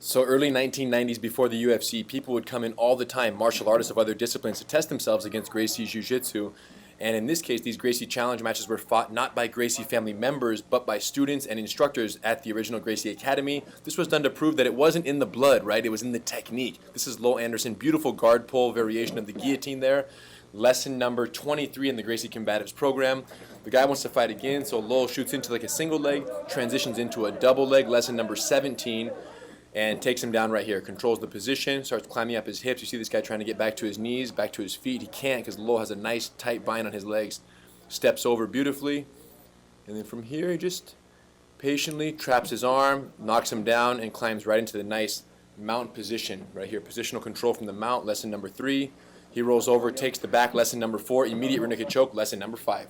So early 1990s, before the UFC, people would come in all the time, martial artists of other disciplines, to test themselves against Gracie's Jiu-Jitsu. And in this case, these Gracie challenge matches were fought not by Gracie family members, but by students and instructors at the original Gracie Academy. This was done to prove that it wasn't in the blood, right? It was in the technique. This is Lowell Anderson, beautiful guard pull variation of the guillotine there. Lesson number 23 in the Gracie Combatives program. The guy wants to fight again, so Lowell shoots into like a single leg, transitions into a double leg, lesson number 17. And takes him down right here. Controls the position, starts climbing up his hips. You see this guy trying to get back to his knees, back to his feet. He can't because Lowell has a nice tight bind on his legs. Steps over beautifully. And then from here, he just patiently traps his arm, knocks him down, and climbs right into the nice mount position right here. Positional control from the mount, lesson number 3. He rolls over, takes the back, lesson number 4. Immediate rear naked choke, lesson number 5.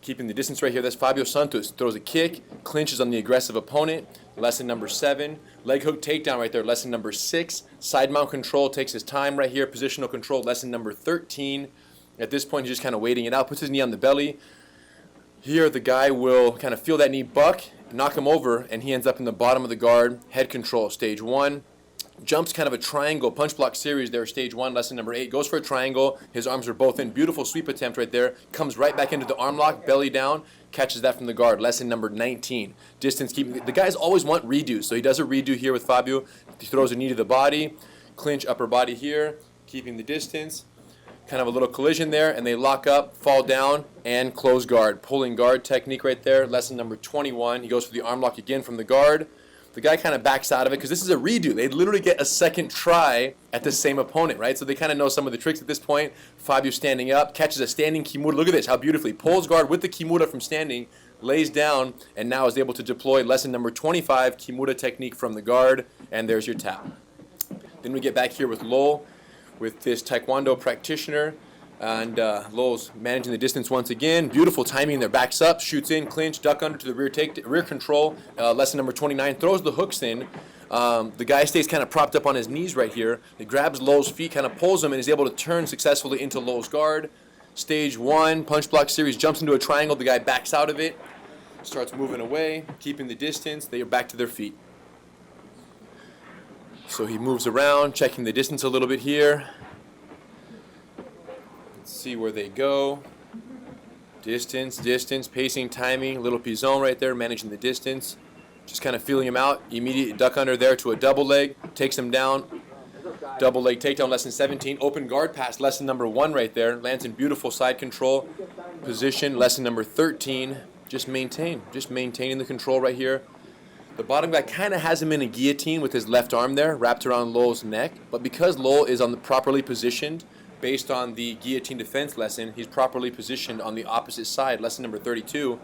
Keeping the distance right here, that's Fabio Santos. Throws a kick, clinches on the aggressive opponent, lesson number 7. Leg hook takedown right there, lesson number 6. Side mount control, takes his time right here. Positional control, lesson number 13. At this point, he's just kind of waiting it out, puts his knee on the belly. Here, the guy will kind of feel that knee buck, knock him over, and he ends up in the bottom of the guard. Head control, stage 1. Jumps kind of a triangle, punch block series there, stage 1, lesson number 8. Goes for a triangle, his arms are both in. Beautiful sweep attempt right there. Comes right back into the arm lock, belly down, catches that from the guard, lesson number 19. Distance keeping, the guys always want redos, so he does a redo here with Fabio. He throws a knee to the body, clinch upper body here, keeping the distance. Kind of a little collision there, and they lock up, fall down, and close guard. Pulling guard technique right there, lesson number 21. He goes for the arm lock again from the guard. The guy kind of backs out of it because this is a redo. They literally get a second try at the same opponent, right? So they kind of know some of the tricks at this point. Fabio standing up, catches a standing Kimura. Look at this, how beautifully. Pulls guard with the Kimura from standing, lays down, and now is able to deploy lesson number 25, Kimura Technique from the guard, and there's your tap. Then we get back here with Lowell, with this Taekwondo practitioner. And Lowell's managing the distance once again. Beautiful timing there. Backs up, shoots in, clinch, duck under to the rear control. Lesson number 29. Throws the hooks in. The guy stays kind of propped up on his knees right here. He grabs Lowell's feet, kind of pulls him, and is able to turn successfully into Lowell's guard. Stage 1, punch block series, jumps into a triangle. The guy backs out of it, starts moving away, keeping the distance. They are back to their feet. So he moves around, checking the distance a little bit here. See where they go. Distance, pacing, timing, little P-zone right there, managing the distance. Just kind of feeling him out. Immediate duck under there to a double leg, takes him down. Double leg takedown, lesson 17. Open guard pass, lesson number 1 right there. Lands in beautiful side control position, lesson number 13. Just maintaining the control right here. The bottom guy kind of has him in a guillotine with his left arm there, wrapped around Lowell's neck. But because Lowell is on the properly positioned, based on the Guillotine Defense lesson, he's properly positioned on the opposite side. Lesson number 32,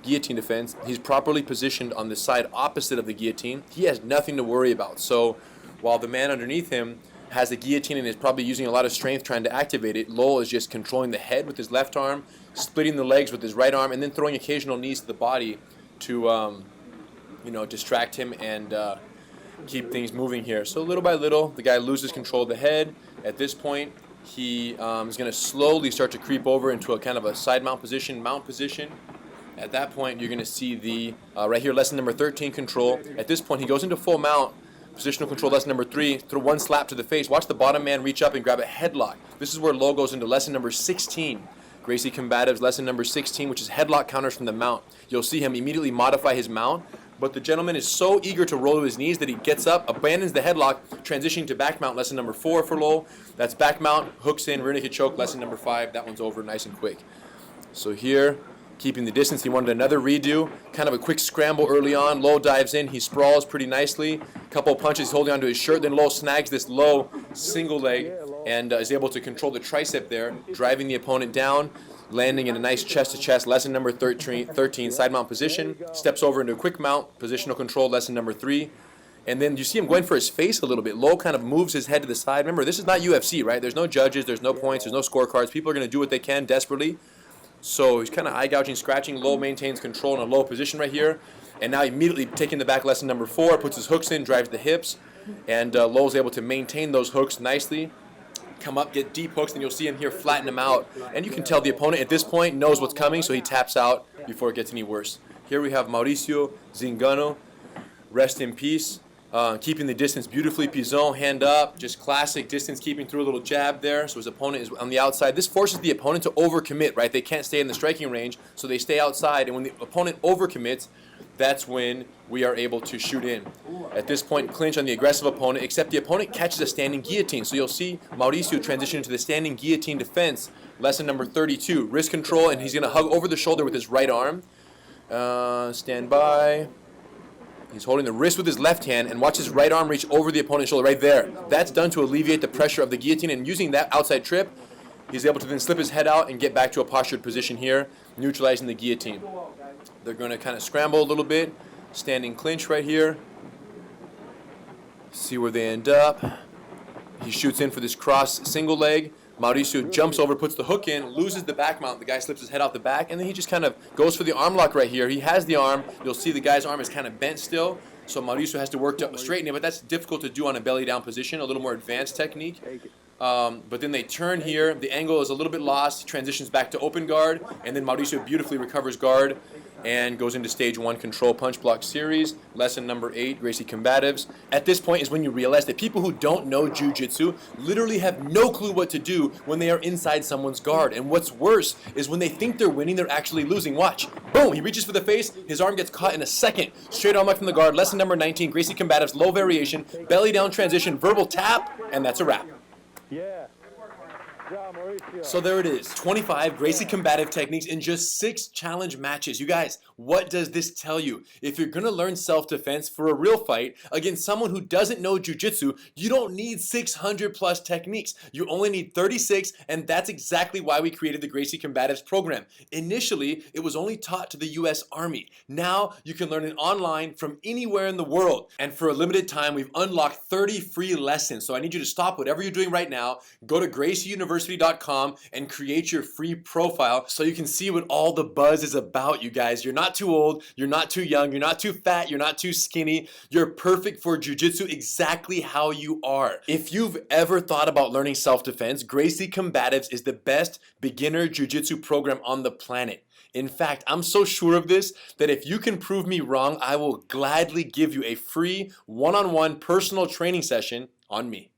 Guillotine Defense. He's properly positioned on the side opposite of the guillotine. He has nothing to worry about. So while the man underneath him has the guillotine and is probably using a lot of strength trying to activate it, Lowell is just controlling the head with his left arm, splitting the legs with his right arm, and then throwing occasional knees to the body to distract him and keep things moving here. So little by little, the guy loses control of the head. At this point, he is going to slowly start to creep over into a kind of a side mount position. At that point, you're going to see the, right here, lesson number 13, control. At this point, he goes into full mount, positional control, lesson number 3, throw one slap to the face. Watch the bottom man reach up and grab a headlock. This is where Lowell goes into lesson number 16. Gracie Combatives, lesson number 16, which is headlock counters from the mount. You'll see him immediately modify his mount, but the gentleman is so eager to roll to his knees that he gets up, abandons the headlock, transitioning to back mount, lesson number 4 for Lowell. That's back mount, hooks in, rear naked choke, lesson number 5. That one's over nice and quick. So here, keeping the distance, he wanted another redo, kind of a quick scramble early on. Lowell dives in, he sprawls pretty nicely. Couple punches, holding onto his shirt, then Lowell snags this low single leg and is able to control the tricep there, driving the opponent down, landing in a nice chest-to-chest, lesson number 13, side mount position, steps over into a quick mount, positional control, lesson number 3, and then you see him going for his face a little bit. Lowell kind of moves his head to the side. Remember, this is not UFC, right? There's no judges, there's no points, there's no scorecards. People are going to do what they can desperately. So he's kind of eye-gouging, scratching. Lowell maintains control in a low position right here, and now immediately taking the back, lesson number 4, puts his hooks in, drives the hips, and Lowell's able to maintain those hooks nicely. Come up, get deep hooks, and you'll see him here flatten him out. And you can tell the opponent at this point knows what's coming, so he taps out before it gets any worse. Here we have Mauricio Zingano, rest in peace. keeping the distance beautifully. Pizon, hand up, just classic distance keeping through a little jab there. So his opponent is on the outside. This forces the opponent to overcommit, right? They can't stay in the striking range, so they stay outside. And when the opponent overcommits, that's when we are able to shoot in. At this point, clinch on the aggressive opponent, except the opponent catches a standing guillotine. So you'll see Mauricio transition into the standing guillotine defense. Lesson number 32, wrist control, and he's going to hug over the shoulder with his right arm. Stand by. He's holding the wrist with his left hand, and watch his right arm reach over the opponent's shoulder right there. That's done to alleviate the pressure of the guillotine, and using that outside trip, he's able to then slip his head out and get back to a postured position here, neutralizing the guillotine. They're going to kind of scramble a little bit, standing clinch right here. See where they end up. He shoots in for this cross single leg. Mauricio jumps over, puts the hook in, loses the back mount. The guy slips his head out the back, and then he just kind of goes for the arm lock right here. He has the arm. You'll see the guy's arm is kind of bent still, so Mauricio has to work to straighten it, but that's difficult to do on a belly down position, a little more advanced technique. But then they turn here. The angle is a little bit lost. He transitions back to open guard, and then Mauricio beautifully recovers guard and goes into stage 1 control punch block series. Lesson number 8, Gracie Combatives. At this point is when you realize that people who don't know Jiu-Jitsu literally have no clue what to do when they are inside someone's guard. And what's worse is when they think they're winning, they're actually losing. Watch. Boom! He reaches for the face. His arm gets caught in a second. Straight arm up from the guard. Lesson number 19, Gracie Combatives, low variation, belly down transition, verbal tap, and that's a wrap. Yeah. So there it is, 25 Gracie combative techniques in just 6 challenge matches. You guys, what does this tell you? If you're going to learn self-defense for a real fight against someone who doesn't know Jiu-Jitsu, you don't need 600 plus techniques. You only need 36, and that's exactly why we created the Gracie Combatives program. Initially, it was only taught to the US Army. Now, you can learn it online from anywhere in the world. And for a limited time, we've unlocked 30 free lessons. So I need you to stop whatever you're doing right now, go to gracieuniversity.com and create your free profile so you can see what all the buzz is about, you guys. You're not too old, you're not too young, you're not too fat, you're not too skinny. You're perfect for Jiu-Jitsu exactly how you are. If you've ever thought about learning self-defense, Gracie Combatives is the best beginner Jiu-Jitsu program on the planet. In fact, I'm so sure of this that if you can prove me wrong, I will gladly give you a free one-on-one personal training session on me.